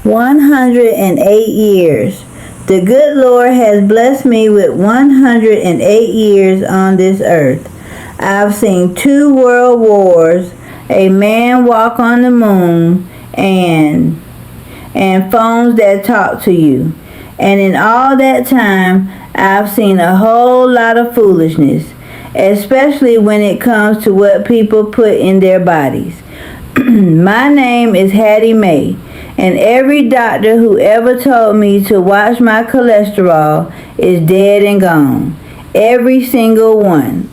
108 years. The good Lord has blessed me with 108 years on this earth. I've seen 2 world wars, a man walk on the moon, and phones that talk to you. And in all that time, I've seen a whole lot of foolishness, especially when it comes to what people put in their bodies. My name is Hattie Mae, and every doctor who ever told me to watch my cholesterol is dead and gone. Every single one.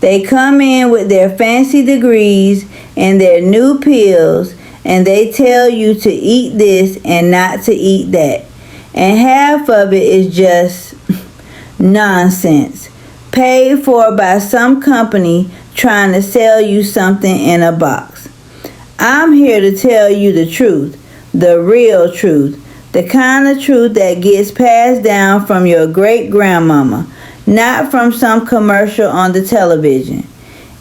They come in with their fancy degrees and their new pills, and they tell you to eat this and not to eat that. And half of it is just nonsense, paid for by some company trying to sell you something in a box. I'm here to tell you the truth, the real truth, the kind of truth that gets passed down from your great-grandmama, not from some commercial on the television.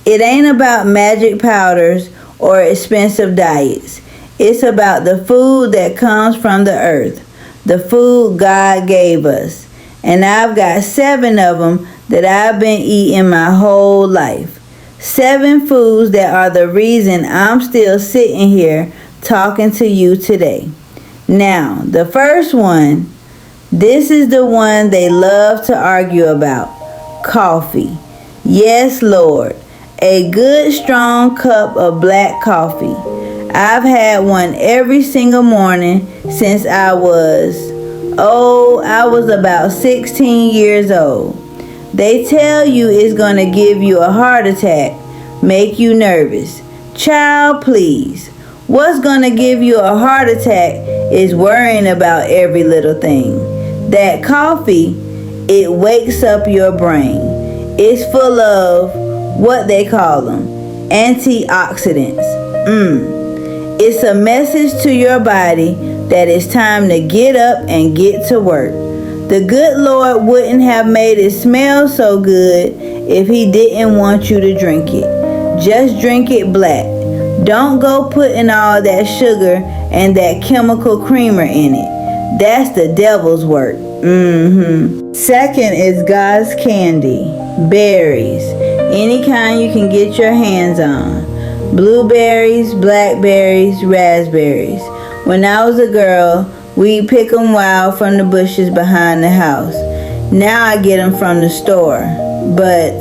It ain't about magic powders or expensive diets. It's about the food that comes from the earth, the food God gave us. And I've got 7 of them that I've been eating my whole life. 7 foods that are the reason I'm still sitting here talking to you today. Now, the first one, this is the one they love to argue about. Coffee. Yes, Lord. A good strong cup of black coffee. I've had one every single morning since I was about 16 years old. They tell you it's going to give you a heart attack, make you nervous. Child, please. What's going to give you a heart attack is worrying about every little thing. That coffee, it wakes up your brain. It's full of what they call them, antioxidants. It's a message to your body that it's time to get up and get to work. The good Lord wouldn't have made it smell so good if he didn't want you to drink it. Just drink it black. Don't go putting all that sugar and that chemical creamer in it. That's the devil's work. Second is God's candy. Berries. Any kind you can get your hands on. Blueberries, blackberries, raspberries. When I was a girl, we'd pick them wild from the bushes behind the house. Now I get them from the store. But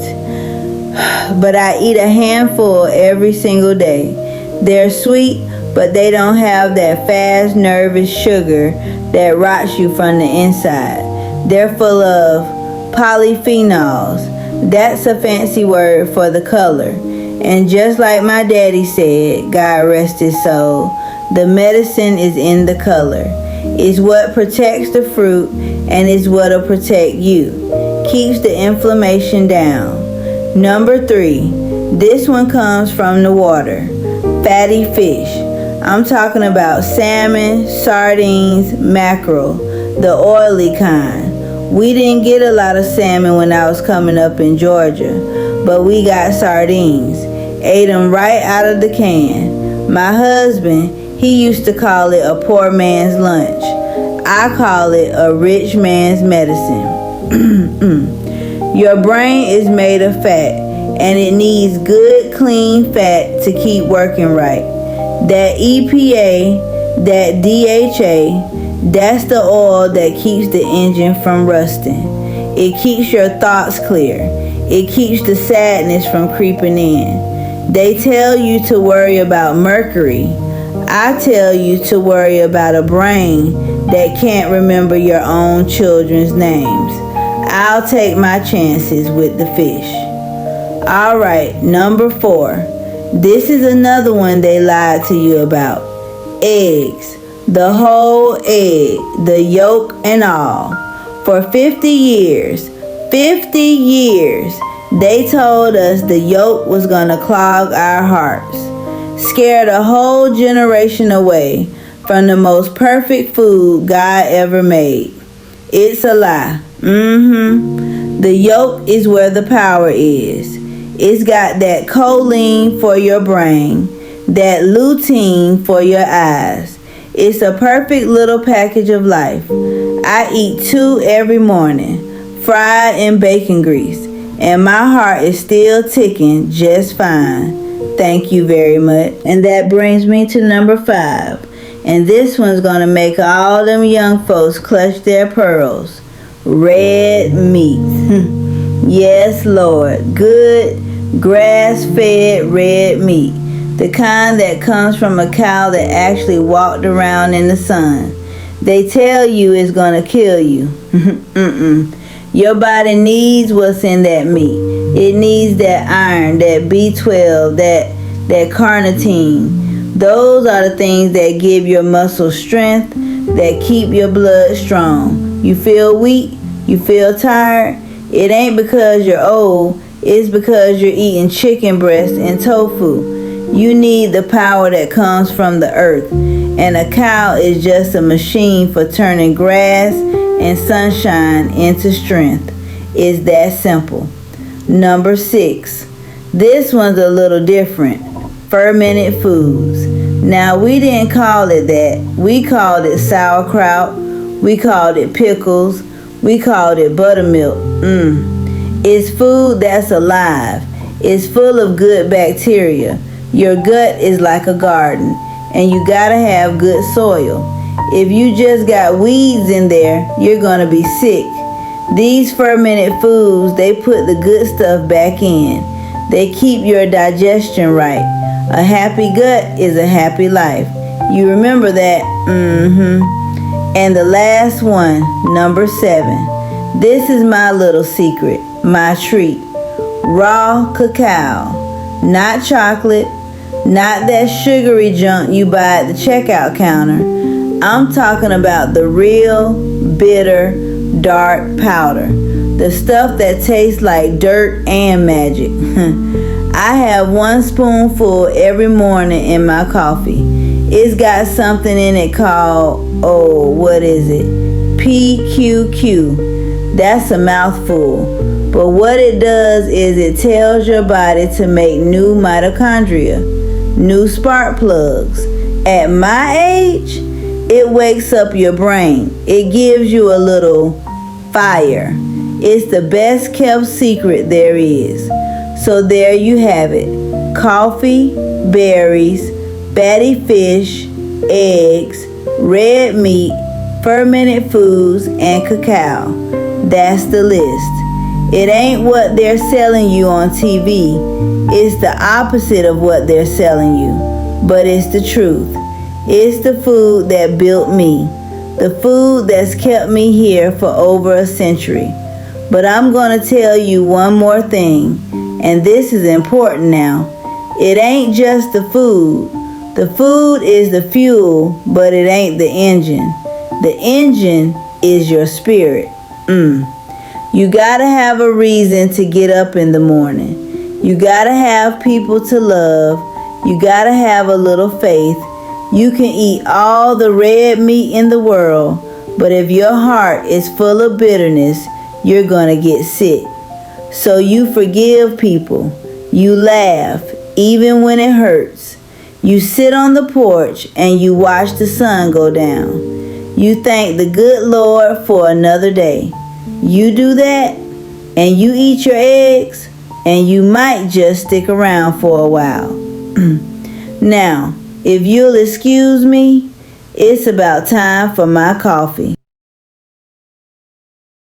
I eat a handful every single day. They're sweet, but they don't have that fast, nervous sugar that rots you from the inside. They're full of polyphenols. That's a fancy word for the color. And just like my daddy said, God rest his soul, the medicine is in the color. It's what protects the fruit, and it's what'll protect you. Keeps the inflammation down. Number 3, this one comes from the water. Fatty fish. I'm talking about salmon, sardines, mackerel, the oily kind. We didn't get a lot of salmon when I was coming up in Georgia, but we got sardines. Ate them right out of the can. My husband, he used to call it a poor man's lunch. I call it a rich man's medicine. Your brain is made of fat, and it needs good, clean fat to keep working right. That EPA, that DHA, that's the oil that keeps the engine from rusting. It keeps your thoughts clear. It keeps the sadness from creeping in. They tell you to worry about mercury. I tell you to worry about a brain that can't remember your own children's names. I'll take my chances with the fish. All right, number 4. This is another one they lied to you about. Eggs. The whole egg, the yolk and all. For 50 years, they told us the yolk was going to clog our hearts. Scared a whole generation away from the most perfect food God ever made. It's a lie. The yolk is where the power is. It's got that choline for your brain, that lutein for your eyes. It's a perfect little package of life. I eat 2 every morning, fried in bacon grease, and my heart is still ticking just fine. Thank you very much. And that brings me to number 5. And this one's going to make all them young folks clutch their pearls. Red meat. Yes, Lord. Good, grass-fed red meat. The kind that comes from a cow that actually walked around in the sun. They tell you it's going to kill you. Your body needs what's in that meat. It needs that iron, that B12, that carnitine. Those are the things that give your muscles strength, that keep your blood strong. You feel weak? You feel tired? It ain't because you're old. It's because you're eating chicken breast and tofu. You need the power that comes from the earth. And a cow is just a machine for turning grass and sunshine into strength. It's that simple. Number 6. This one's a little different. Fermented foods. Now, we didn't call it that. We called it sauerkraut. We called it pickles. We called it buttermilk. It's food that's alive. It's full of good bacteria. Your gut is like a garden, and you gotta have good soil. If you just got weeds in there, you're gonna be sick. These fermented foods, they put the good stuff back in. They keep your digestion right. A happy gut is a happy life. You remember that? And the last one, number 7. This is my little secret, my treat. Raw cacao. Not chocolate, not that sugary junk you buy at the checkout counter. I'm talking about the real, bitter, dark powder. The stuff that tastes like dirt and magic. I have 1 spoonful every morning in my coffee. It's got something in it called, what is it? PQQ. That's a mouthful. But what it does is it tells your body to make new mitochondria, new spark plugs. At my age, it wakes up your brain. It gives you a little fire. It's the best kept secret there is. So there you have it. Coffee, berries, fatty fish, eggs, red meat, fermented foods, and cacao. That's the list. It ain't what they're selling you on TV. It's the opposite of what they're selling you. But it's the truth. It's the food that built me. The food that's kept me here for over a century. But I'm going to tell you one more thing, and this is important now. It ain't just the food. The food is the fuel, but it ain't the engine. The engine is your spirit. You gotta have a reason to get up in the morning. You gotta have people to love. You gotta have a little faith. You can eat all the red meat in the world, but if your heart is full of bitterness, you're gonna get sick. So you forgive people. You laugh, even when it hurts. You sit on the porch and you watch the sun go down. You thank the good Lord for another day. You do that, and you eat your eggs, and you might just stick around for a while. Now, if you'll excuse me, it's about time for my coffee.